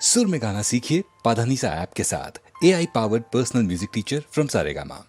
सुर में गाना सीखिए पाधानीसा ऐप के साथ। AI powered personal music teacher from Saregama.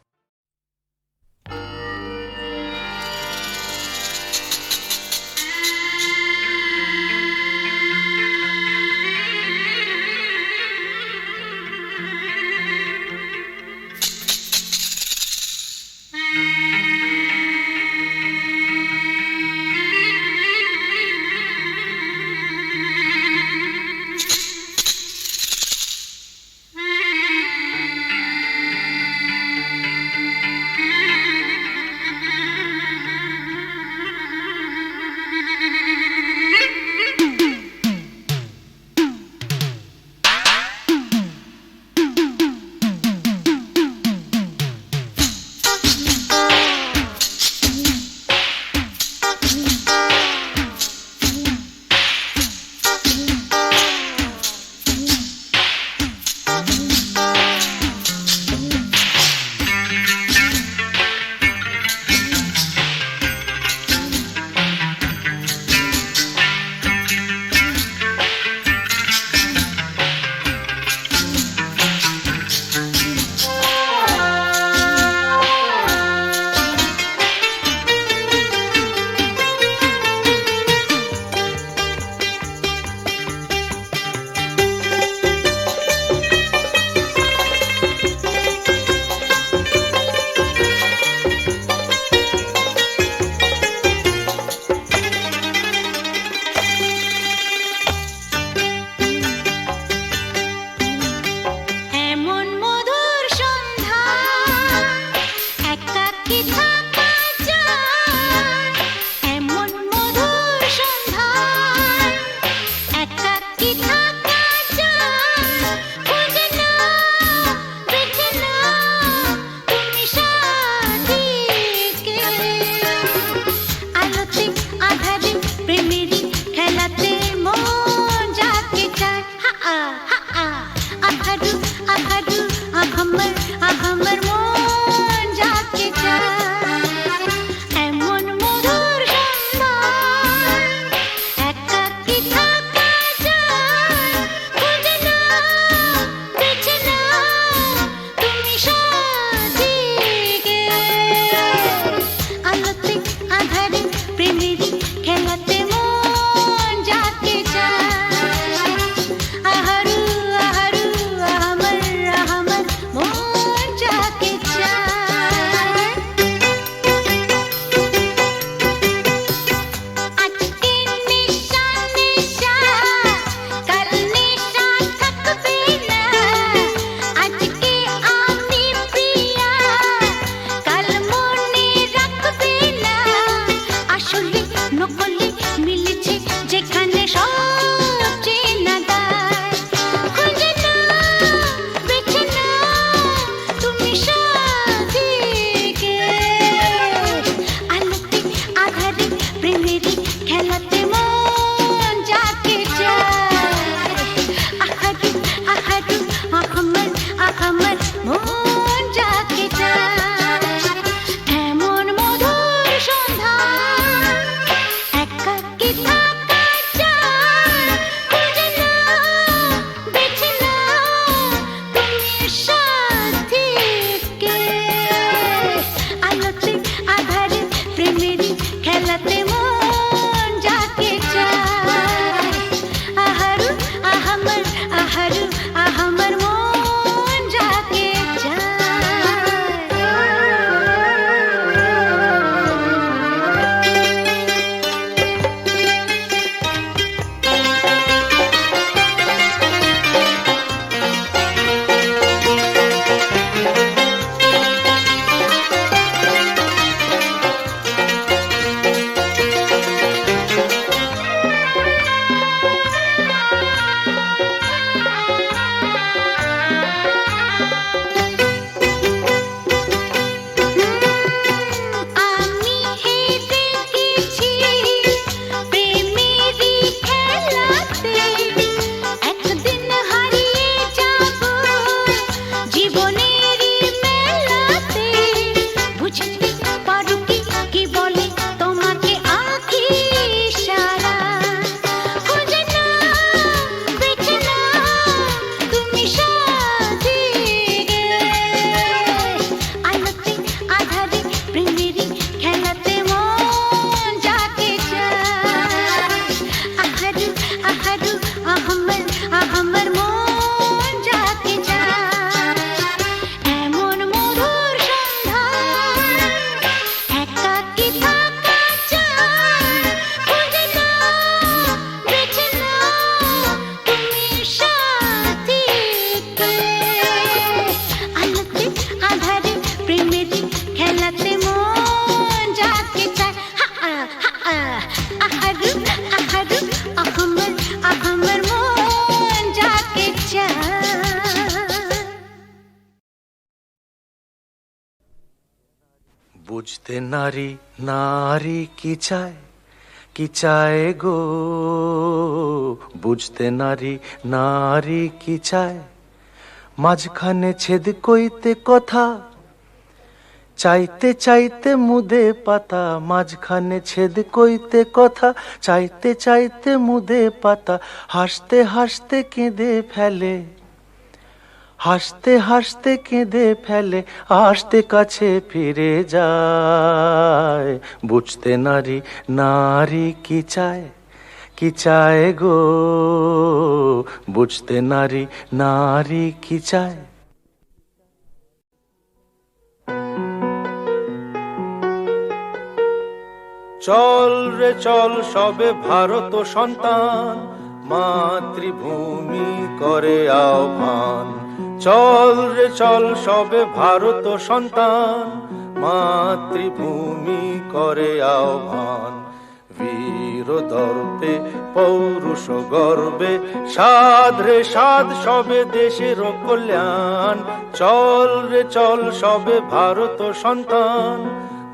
বুঝতে নারী নারী কি চায় গো, বুঝতে নারী নারী কি চায়, মাঝখানে ছেদ কইতে কথা, চাইতে চাইতে মুদে পাতা, মাঝখানে ছেদ কইতে কথা, চাইতে চাইতে মুদে পাতা, হাসতে হাসতে কেঁদে ফেলে, হাসতে হাসতে কেঁদে ফেলে, আসতে কাছে ফিরে যায়। বুঝতে নারী নারী কি চায় গো, বুঝতে নারী নারী কি চায়। চল রে চল সবে ভারত সন্তান, মাতৃভূমি করে আহ্বান। চল রে চল সবে ভারত সন্তান, মাতৃভূমি করে আহ্বান। বীর দর্পে পৌরুষ গর্বে, সাধ রে সাধ সবে দেশের কল্যাণ। চল রে চল সবে ভারত সন্তান,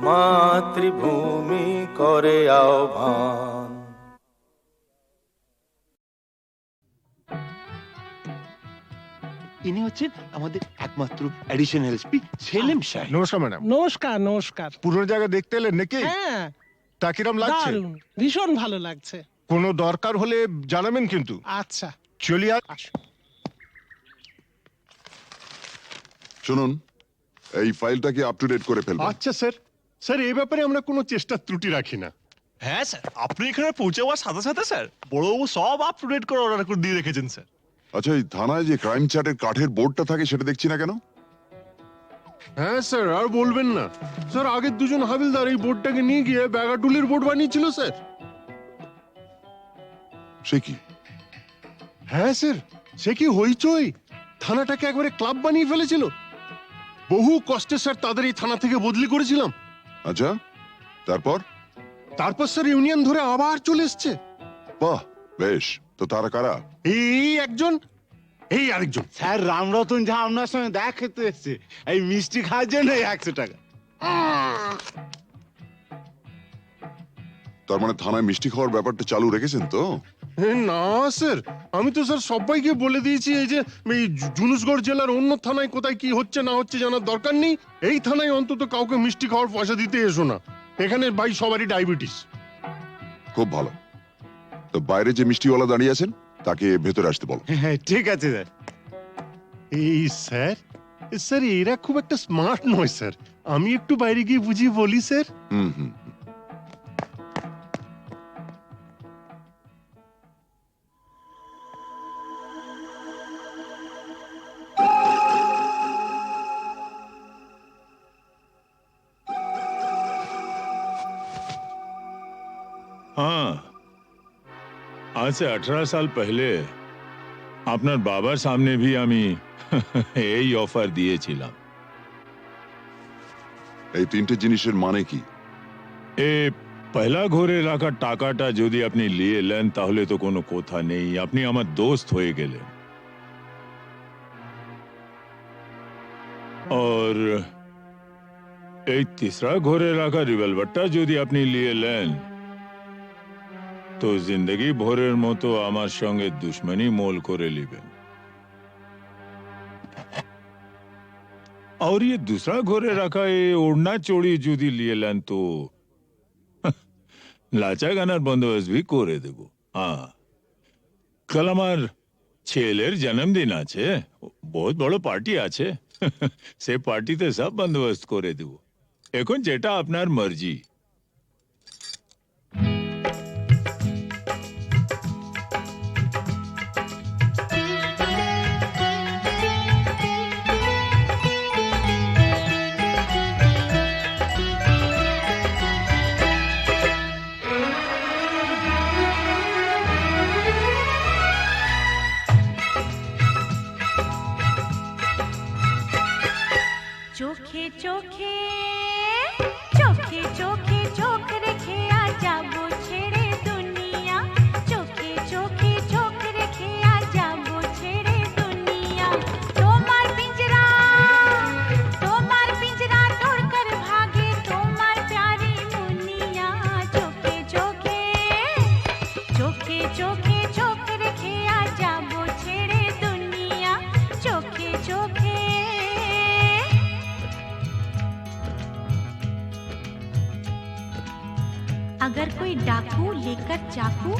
মাতৃভূমি করে আহ্বান। ইনি হচ্ছেন আমাদের একমাত্র অ্যাডিশনাল এসপি সেলিম সাহেব। নমস্কার ম্যাডাম। নমস্কার নমস্কার। পুরো জায়গা দেখতে এলেন নাকি? হ্যাঁ, তা কিরম লাগছে? দারুণ, ভীষণ ভালো লাগছে। কোনো দরকার হলে জানাবেন কিন্তু। আচ্ছা, চলি আর আসুন। শুনুন, এই ফাইলটা কি আপ টু ডেট করে ফেলবেন? আচ্ছা স্যার, স্যার এই ব্যাপারে আমরা কোনো চেষ্টা ত্রুটি রাখি না। হ্যাঁ স্যার, আপনি এখানে পৌঁছে যাওয়ার সাথে সাথে স্যার বড়বাবু সব আপ টু ডেট করে অর্ডার করে দিয়ে রেখেছেন স্যার। আচ্ছা, এই থানায় যে ক্রাইম চার্টের কাঠের বোর্ডটা থাকে সেটা দেখছি না কেন? হ্যাঁ স্যার, আর বলবেন না স্যার, আগের দুজন হাবিলদার এই বোর্ডটাকে নিয়ে গিয়ে ব্যাগাটুলির বোর্ড বানিয়েছিল স্যার। সে কি? হ্যাঁ স্যার, সে কি হইচই, থানাটাকে একবারে ক্লাব বানিয়ে ফেলেছিল। বহু কষ্টে স্যার তাদের এই থানা থেকে বদলি করেছিলাম। আচ্ছা, তারপর? তারপর স্যার ইউনিয়ন ধরে আবার চলে এসছে। বাহ, বেশ। তো তারা কারা? এই একজন, এই আরেকজন। স্যার রামরতন যা আপনার সঙ্গে দেখা খেতে এসছে এই মিষ্টি খাওয়ার জন্য 100 টাকা। তার মানে থানায় মিষ্টি খাওয়ার ব্যাপারটা চালু রেখেছেন তো? না স্যার, আমি তো স্যার সবাইকে বলে দিয়েছি এই যে এই জুনুসগড় জেলার অন্য থানায় কোথায় কি হচ্ছে না হচ্ছে জানার দরকার নেই। এই থানায় অন্তত কাউকে মিষ্টি খাওয়ার পয়সা দিতে এসো না। এখানে ভাই সবারই ডায়াবেটিস। খুব ভালো। তো বাইরে যে মিষ্টিওয়ালা দাঁড়িয়ে আছেন তাকে ভেতরে আসতে বলো। হ্যাঁ ঠিক আছে স্যার। এই স্যার, স্যার এরা খুব একটা স্মার্ট নয় স্যার, আমি একটু বাইরে গিয়ে বুঝিয়ে বলি স্যার। হুম হুম। हाँ, आज से 18 साल पहले আপনার বাবার সামনে भी আমি এই অফার দিয়েছিলাম। এই তিনটে জিনিসের মানে কি? এ পয়লা ঘরে রাখা টাকাটা যদি আপনি নিয়ে নেন তাহলে তো কোনো কথা নেই, আপনি আমার দোস্ত হয়ে গেলেন। और এই तीसरा ঘরে রাখা রিভলভারটা যদি আপনি নিয়ে নেন তো जिंदगी ভরের মতো আমার সঙ্গে দুশ্মনী মোল করে নেবেন। और ये दूसरा ঘরে রাখা এই ওড়না চড়ি যদি নিয়ে নেন তো লাচা গানার বন্দোবস্ত भी করে দেব। হ্যাঁ, কাল আমার ছেলের জন্মদিন আছে, বহুত বড় পার্টি আছে, সে পার্টিতে সব বন্দোবস্ত করে দেব। এখন যেটা আপনার মর্জি। চোখে চোখে চোখে চোখে চোখ রেখে আজ যাবো ছেড়ে দুনিয়া, চোখে চোখে চোখ রেখে আজ যাবো ছেড়ে দুনিয়া। তোমার পিঞ্জরা তোড় কর ভাগে, তোমার अगर कोई डाकू लेकर चाकू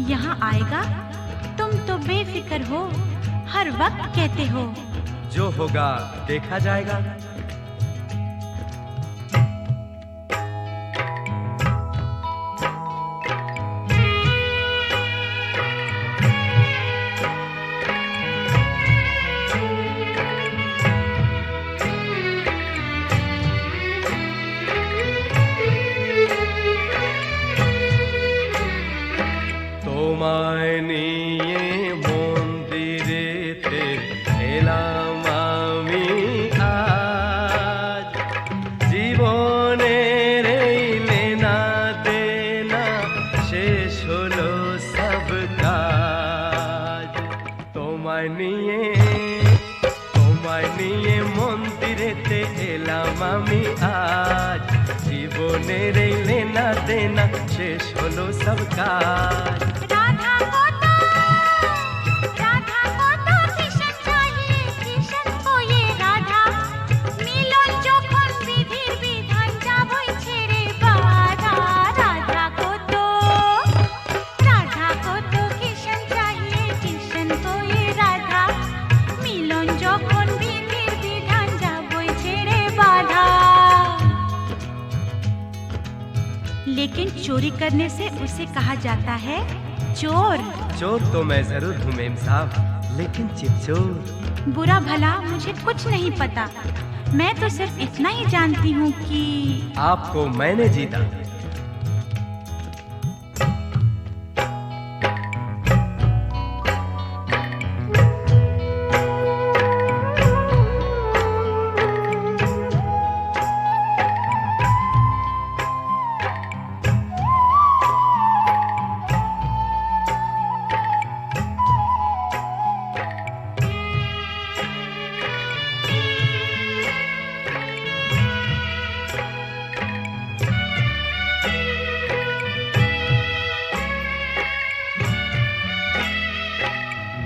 यहाँ आएगा, तुम तो बेफिक्र हो, हर वक्त कहते हो जो होगा देखा जाएगा। তোমায় নিয়ে মন্দিরেতে এলাম আমি আজ, জীবনের এই লেনা দেনা শেষ হলো সব কাজ। তোমায় নিয়ে মন্দিরেতে এলাম আমি আজ, জীবনের এই লেনা দেনা শেষ হলো সব কাজ। राधा को तो किशन चाहिए, किशन को ये राधा, मिलन যখন বিধির বিধান যাবই ছেড়ে বাধা। राधा को तो किशन चाहिए, किशन को ये राधा, मिलन যখন বিধির বিধান যাবই ছেড়ে বাধা। लेकिन चोरी करने से उसे कहा जाता है चोर। चोर तो मैं जरूर हूँ मेम साहब, लेकिन चिपचोर। बुरा भला मुझे कुछ नहीं पता, मैं तो सिर्फ इतना ही जानती हूँ कि आपको मैंने जीता।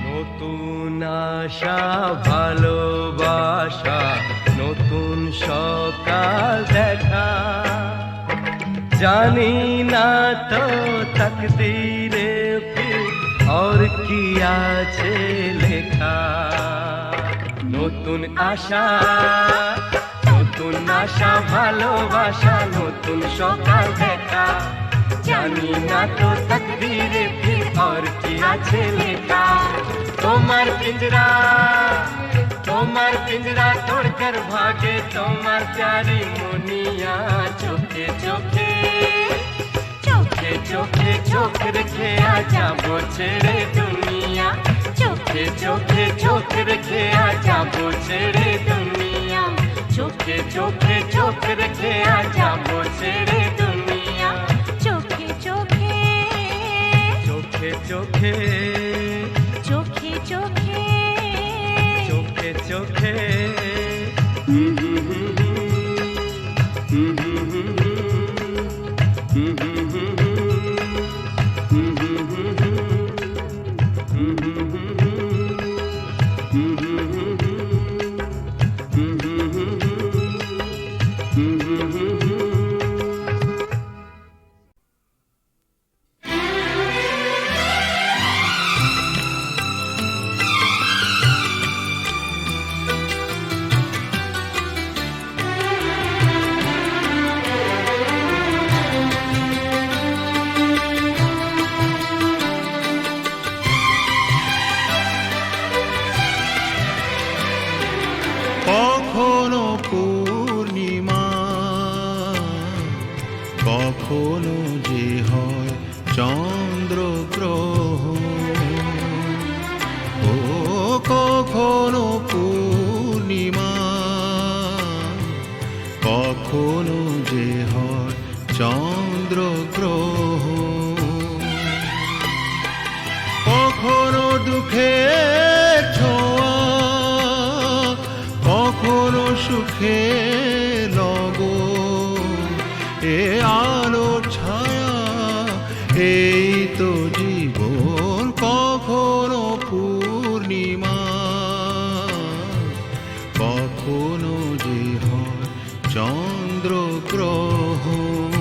নতুন আশা ভালোবাসা, নতুন সকাল দেখা, জানি না তো তকদীরে ফির और কি আছে লেখা। নতুন আশা ভালোবাসা, নতুন সকাল দেখা, জানি না তো তকদীরে ফির और কি আছে লেখা। তোমার পিंजरा तोड़कर भागे তোমার प्यारी मुनिया, चोखे चोखे चोखे चोखे चोख रखे आजा वो छेड़े दुनिया, चोखे चोखे चोख रखे आजा वो छेड़े दुनिया, चोखे चोखे चोख रखे आजा वो छेड़े दुनिया, चोखे चोखे चोखे चोखे चोखे चोखे चोखे चोखे কখনো পূর্ণিমা, কখনো যে হয় চন্দ্রগ্রহণ, ও কখনো পূর্ণিমা, কখনো যে হয় চন্দ্রগ্রহণ, কখনো দুঃখের ছোঁয়া, কখনো সুখে লগন, এ আলো ছায়া এই তো জীবন। কখনো পূর্ণিমা, কখনো যে হয় চন্দ্রগ্রহণ।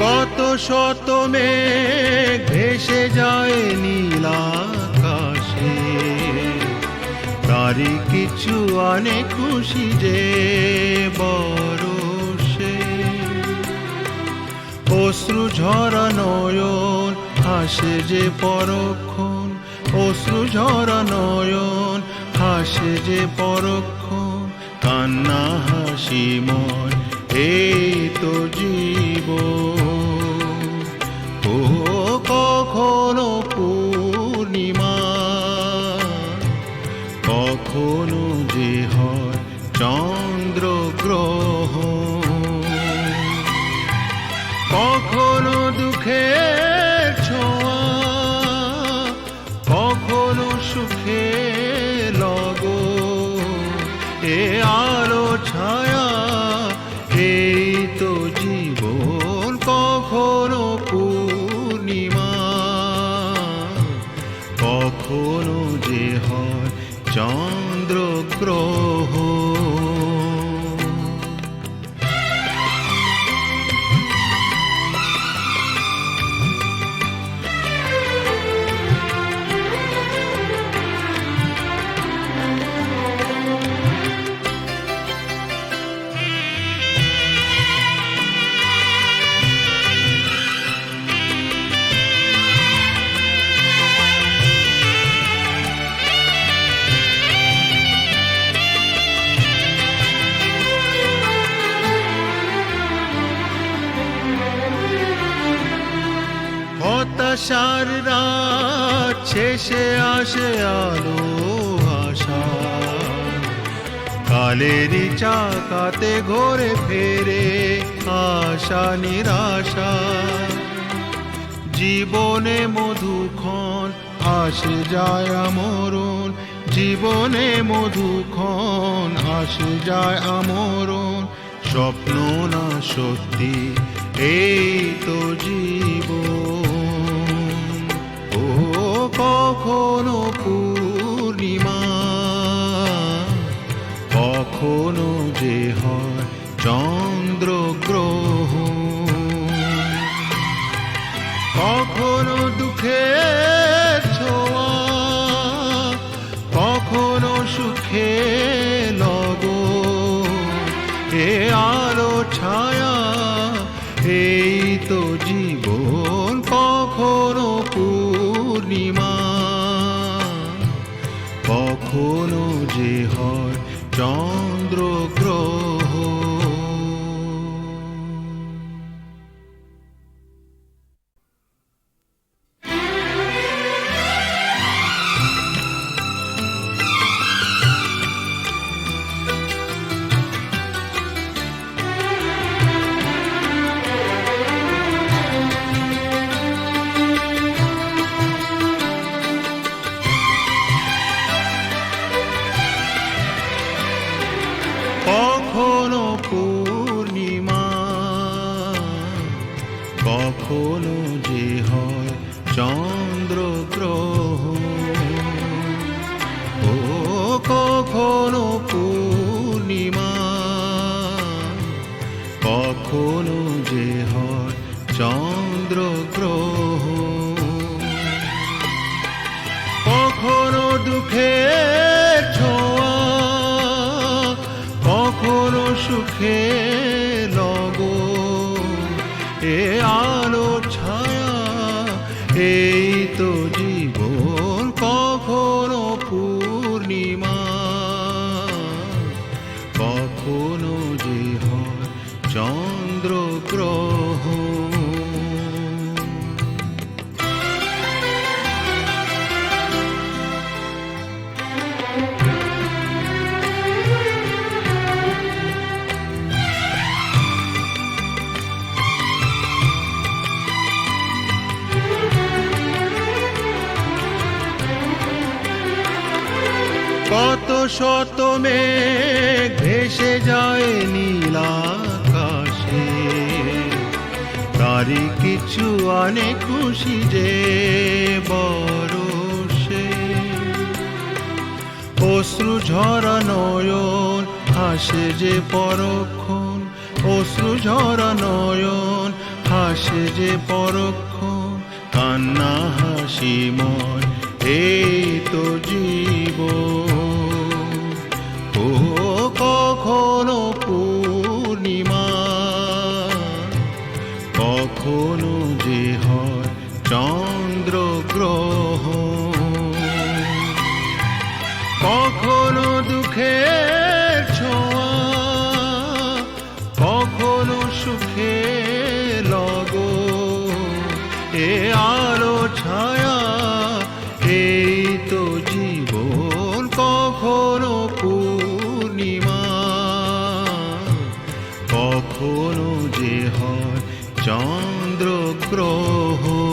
কত শত মেঘ ভেসে যায় নীল আকাশে, তারই কিছু আনে খুশি যে বরষে। অশ্রু ঝরা নয়ন হাসে যে পরক্ষণ, অশ্রু ঝরা নয়ন হাসে যে পরক্ষণ, কান্না হাসিময় এই তো জীবন। ও কখনো পূর্ণিমা, কখনো যে হয় চন্দ্রগ্রহণ, কখনো দুঃখের ছোঁয়া, কখনো সুখে লগন। এ আলো ছায়া এই তো জীবন, কখনো পূর্ণিমা, কখনো যে হয় চন্দ্রগ্রহণ। হতাশার রাত শেষে আসে আলো আশা, কালেরই চাকাতে ঘোরে ফেরে আশা নিরাশা। জীবনে মধুক্ষণ আসে যায় আমরণ, জীবনে মধুক্ষণ আসে যায় আমরণ। স্বপ্ন না সত্যি এই তো জীবন। ও কখনো পূর্ণিমা, কখনো যে হয় চন্দ্রগ্রহণ, কখনো দুঃখের ছোঁয়া, কখনো সুখে লগন। এ আলো ছায়া এই তো জীবন, কখনো পূর্ণিমা, কখনো যে হয় চন্দ্রগ্রহণ। কখনো পূর্ণিমা, কখনো যে হয় চন্দ্রগ্রহণ। ও কখনো পূর্ণিমা, কখনো যে হয় চন্দ্রগ্রহণ, কখনো দুঃখের ছোঁয়া, কখনো সুখে লগন। এ আলো ছায়া এই তো জীবন, কখনো পূর্ণিমা, কখনো যে হয় চন্দ্রগ্রহণ। কত শত মেঘ ভেসে যায় নীল আকাশে, তারই কিছু আনে খুশি যে বরষে। অশ্রু ঝরা নয়ন হাসে যে পরক্ষণ, অশ্রু ঝরা নয়ন হাসে যে পরক্ষ কান্না হাসিময় এই তো জীবন। ও কখনো পূর্ণিমা, কখনো যে হয় চন্দ্র গ্রহণ, কখনো দুঃখের ছোঁয়া, কখনো সুখে লগন, এ আলো ছায়া এই তো জীবন। কখনো পূর্ণিমা, কখনো যে হয় চন্দ্র গ্রহণ।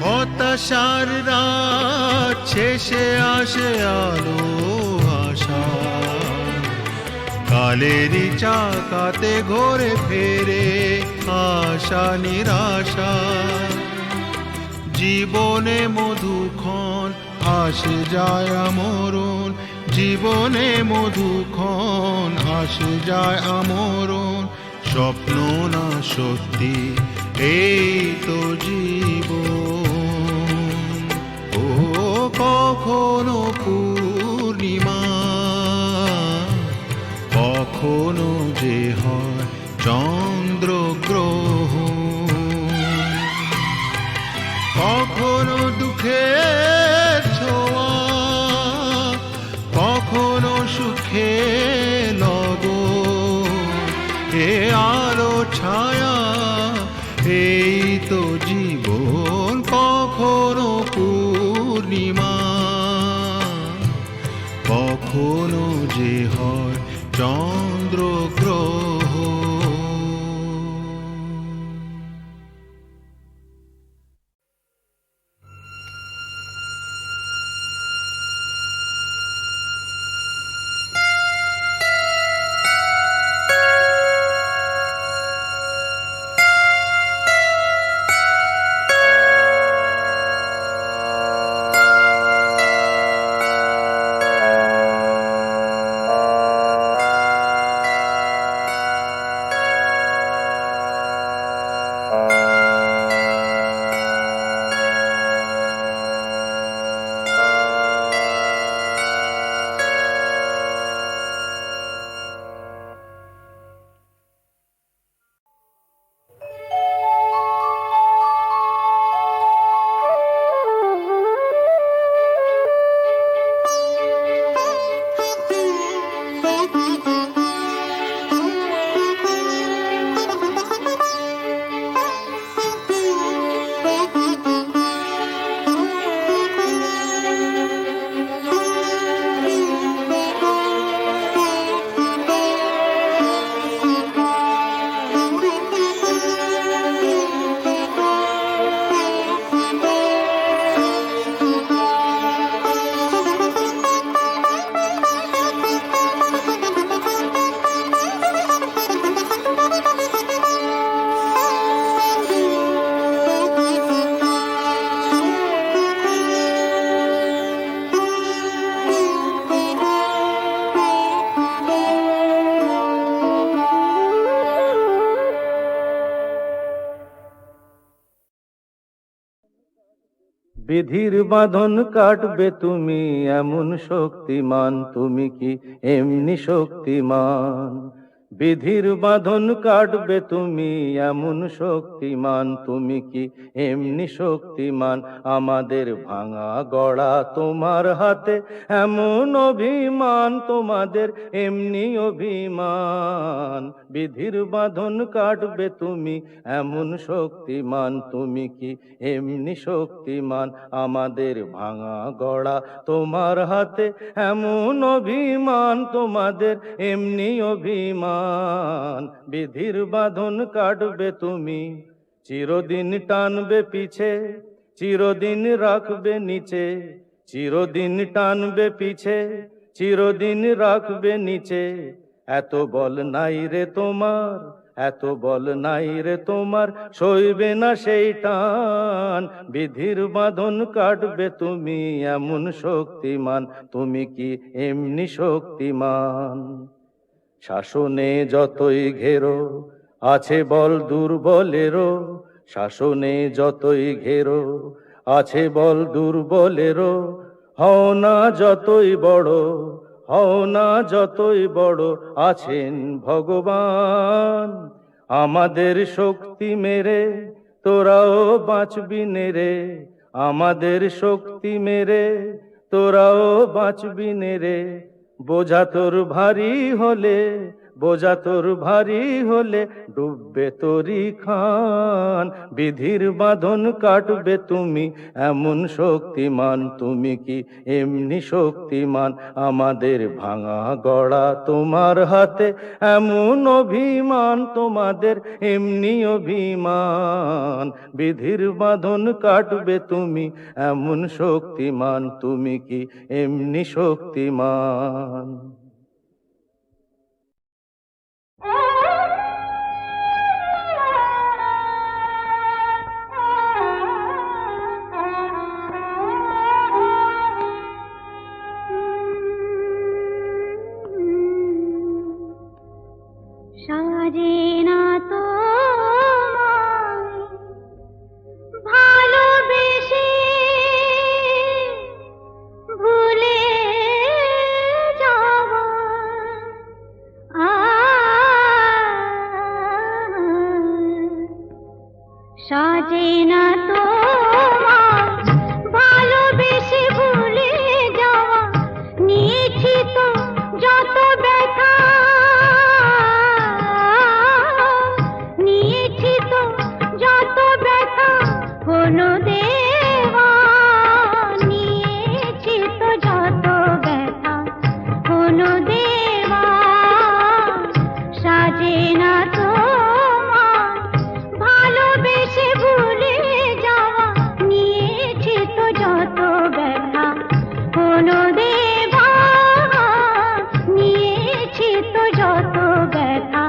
হতাশার রাত শেষে আসে আলো আশা, কালেরই চাকাতে ঘোরে ফেরে আশা নিরাশা। জীবনে মধুক্ষণ আসে যায় আমরণ, জীবনে মধুক্ষণ আসে যায় আমরণ। স্বপ্ন না সত্যি এই তো জীবন। ও কখনো পূর্ণিমা, কখনো যে হয় চন্দ্র গ্রহণ, কখনো দুঃখের ছোঁয়া, কখনো সুখে লগন, এ আলো ছায়া এই তো জীবন। কখনো পূর্ণিমা, কখনো যে হয় চন্দ্র গ্রহণ। বিধির বাঁধন কাটবে তুমি এমন শক্তিমান, তুমি কি এমনি শক্তিমান? বিধির বাঁধন কাটবে তুমি এমন শক্তিমান, তুমি কি এমনি শক্তিমান? আমাদের ভাঙা গড়া তোমার হাতে এমন অভিমান, তোমাদের এমনি অভিমান। বিধির বাঁধন কাটবে তুমি এমন শক্তিমান, তুমি কি এমনি শক্তিমান? আমাদের ভাঙা গড়া তোমার হাতে এমন অভিমান, তোমাদের এমনি অভিমান। বিধির বাঁধন কাটবে তুমি, চিরদিন টানবে পিছে, চিরদিন রাখবে নিচে, চিরদিন টানবে পিছে, চিরদিন রাখবে নিচে। এত বল নাই রে তোমার, এত বল নাই রে তোমার, সইবে না সেই টান। বিধির বাঁধন কাটবে তুমি এমন শক্তিমান, তুমি কি এমনি শক্তিমান? শাসনে যতই ঘেরো আছে বল দুর্বলেরও, শাসনে যতই ঘেরো আছে বল দুর্বলেরও। হও না যতই বড়, হও না যতই বড়, আছেন ভগবান। আমাদের শক্তি মেরে তোরাও বাঁচবি নেরে, আমাদের শক্তি মেরে তোরাও বাঁচবি নেরে। বোঝা তোর ভারী হলে, বোঝা তোর ভারী হলে ডুববে তোরি খান। বিধির বাঁধন কাটবে তুমি এমন শক্তিমান, তুমি কি এমনি শক্তিমান? আমাদের ভাঙা গড়া তোমার হাতে এমন অভিমান, তোমাদের এমনি অভিমান। বিধির বাঁধন কাটবে তুমি এমন শক্তিমান, তুমি কি এমনি শক্তিমান? সাজে না তোমায় ভালোবেসে ভুলে যাব, সাজে না তোমায় ভালোবেসে ভুলে যাওয়া। নিয়েছি তো যত ব্যথা, নিয়েছি তো যত ব্যথা, হলো দেওয়া। নিয়েছি তো যত ব্যথা, হলো দেওয়া। সাজে না তোমায় ভালোবেসে ভুলে যাওয়া। নিয়েছি তো যত ব্যথা, হলো দেওয়া। নিয়েছি তো যত ব্যথা,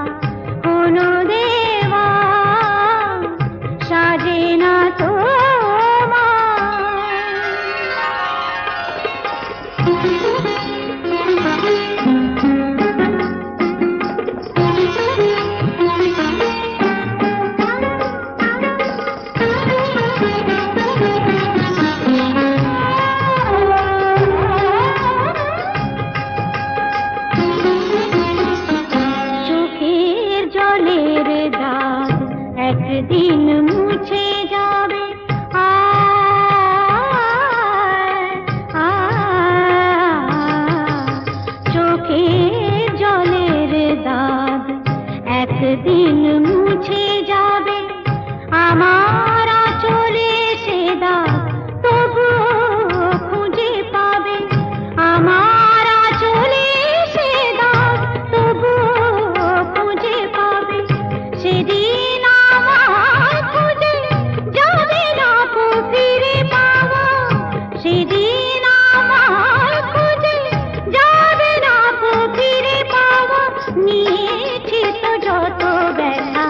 হলো দেওয়া। সাজে না চোখের জলের দাগ একদিন মুছে যাবে। চোখের জলের দাগ একদিন মুছে যাবে। আমার আঁচলে সে দাগ তবুও খুঁজে পাবে। আমার আঁচলে সে দাগ তবুও খুঁজে পাবে। সেদিন আমার খুঁজে যাবে না কো ফিরে পাওয়া। সেদিন আমার খুঁজে যাবে না কো ফিরে পাওয়া। নিয়েছি তো যত ব্যথা,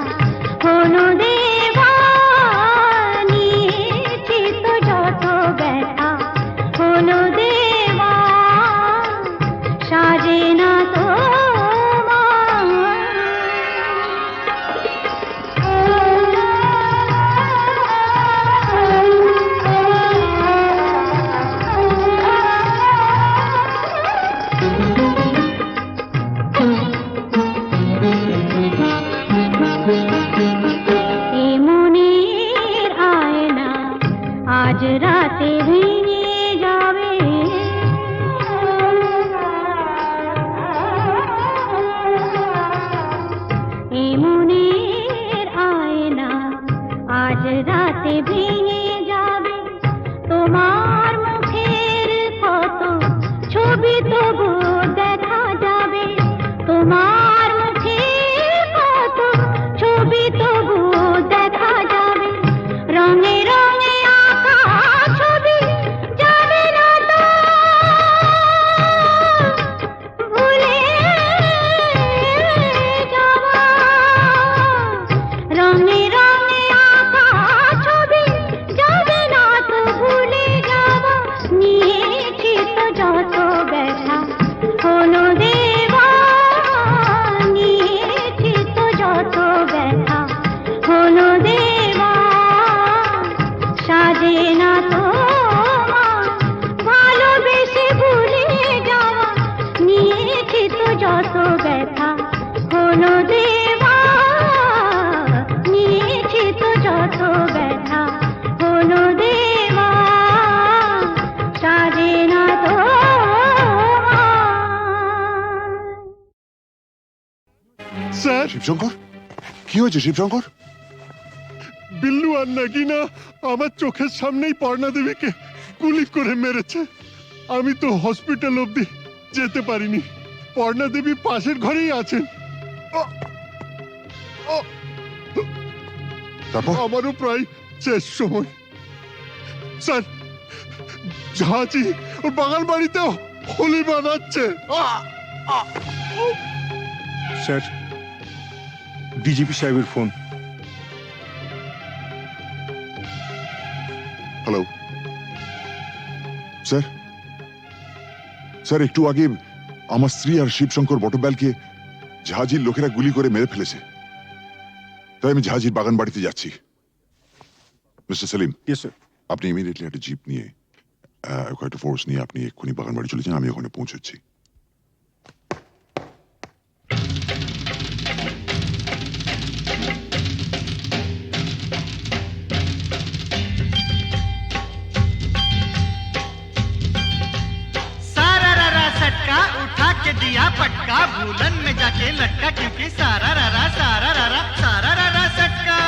কত ব্যথা হলো দেওয়া, নিয়েছি তো যত ব্যথা হলো দেওয়া, সাজে না তো স্যার, শিবশঙ্কর, কি হয়েছে শিবশঙ্কর? বিল্লু আর নাগিনা আমার চোখের সামনেই পর্ণা দেবীকে গুলি করে মেরেছে। আমি তো হসপিটাল অবধি যেতে পারিনি। পর্ণা দেবী পাশের ঘরেই আছেন। তারপর? আমারও প্রায় শেষ সময়। স্যার, ঝাঁচি ওর বাগান বাড়িতেও হোলি বানাচ্ছে। স্যার, ডিজিপি সাহেবের ফোন। হ্যালো স্যার, স্যার একটু আগে আমার স্ত্রী আর শিবশঙ্কর বটব্যালকে ঝাঁঝির লোকেরা গুলি করে মেরে ফেলেছে, তাই আমি ঝাঁঝির বাগান বাড়িতে যাচ্ছি। Mister Selim, yes sir. আপনি ইমিডিয়েটলি একটা জিপ নিয়ে একটা ফোর্স নিয়ে আপনি এক্ষুনি বাগান বাড়ি চলে যান, আমি ওখানে পৌঁছচ্ছি। सारा रा सटका उठा के दिया पटका, भूलन में जाके लटका, क्योंकि सारा रा सटका।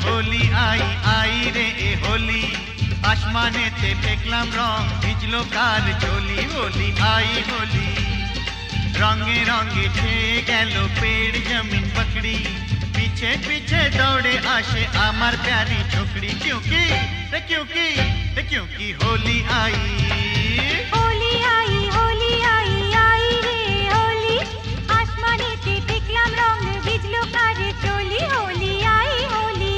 होली आई आई रे ए होली, आसमानेते देखलाम रंग ভিজলো কার চলি। होली आई होली, रंगे रंगे छेয়ে গেল पेड़ जमीन पकड़ी, पीछे पीछे दौड़े आशे आमार प्यारी छोकरी, क्योंकि होली आई। होली आई आई रे होली, आसमानेते দেখলাম রং ভিজলো কার চলি। होली आई होली।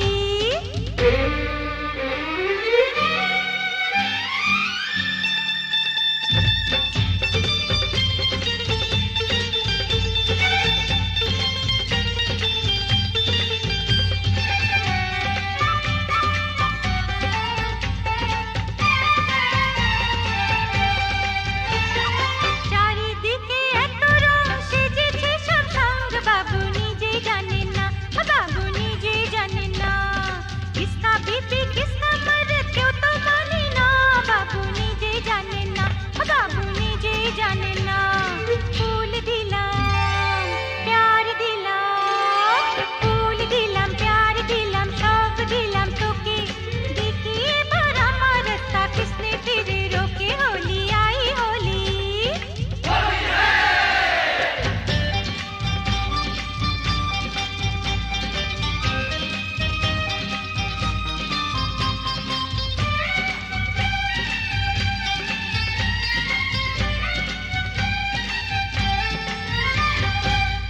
চারিদিকে এত রং সেজেছে সব সঙ্গ, বাবু নিজেই জানেন না, বাবু নিজেই জানেন না, কিসকা বিপি কিসকা মরদ কেউ তো মানে না, বাবু নিজেই জানেন না, বাবু নিজেই জানেন না। ফুল দিলাম প্যার দিলাম, ফুল দিলাম প্যার দিলাম, সব দিলাম তোকে, দেখি এবার আমার রাস্তা কিসনে ফিরে রোকে। होली आई होली।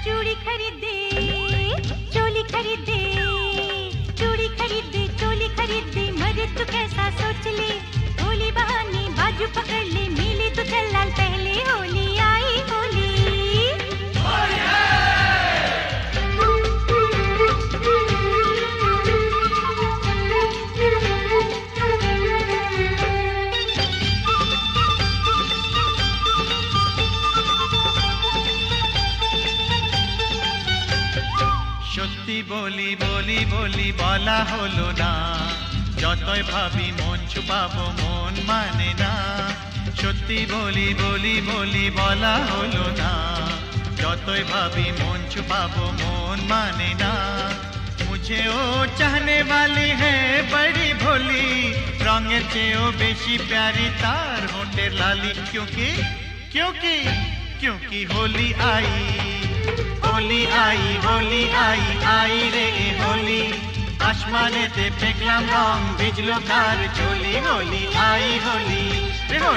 चूड़ी खरीदे चोली खरीदे, चूड़ी खरीदे चोली खरीदे, मरे तू कैसा सोच ले, होली बहाने बाजू पकड़ ले, मिली तो चल लाल पहले। होली आई होली। সত্যি বলি বলি বলি বলা হলো না, যতই ভাবি মন ছুপাবো মন মানে না। সত্যি বলি বলি বলি বলা হলো না, যতই ভাবি মন ছুপাবো মন মানে না। मुझे ओ चाहने वाली है बड़ी भोली, रंगेर চেয়েও বেশি प्यारी तार होठेर लाली, क्योंकि क्योंकि क्योंकि होली आई होली आई होली आई आई रे होली, आसमानेते দেখলাম রং ভিজলো কার চলি। होली आई होली রে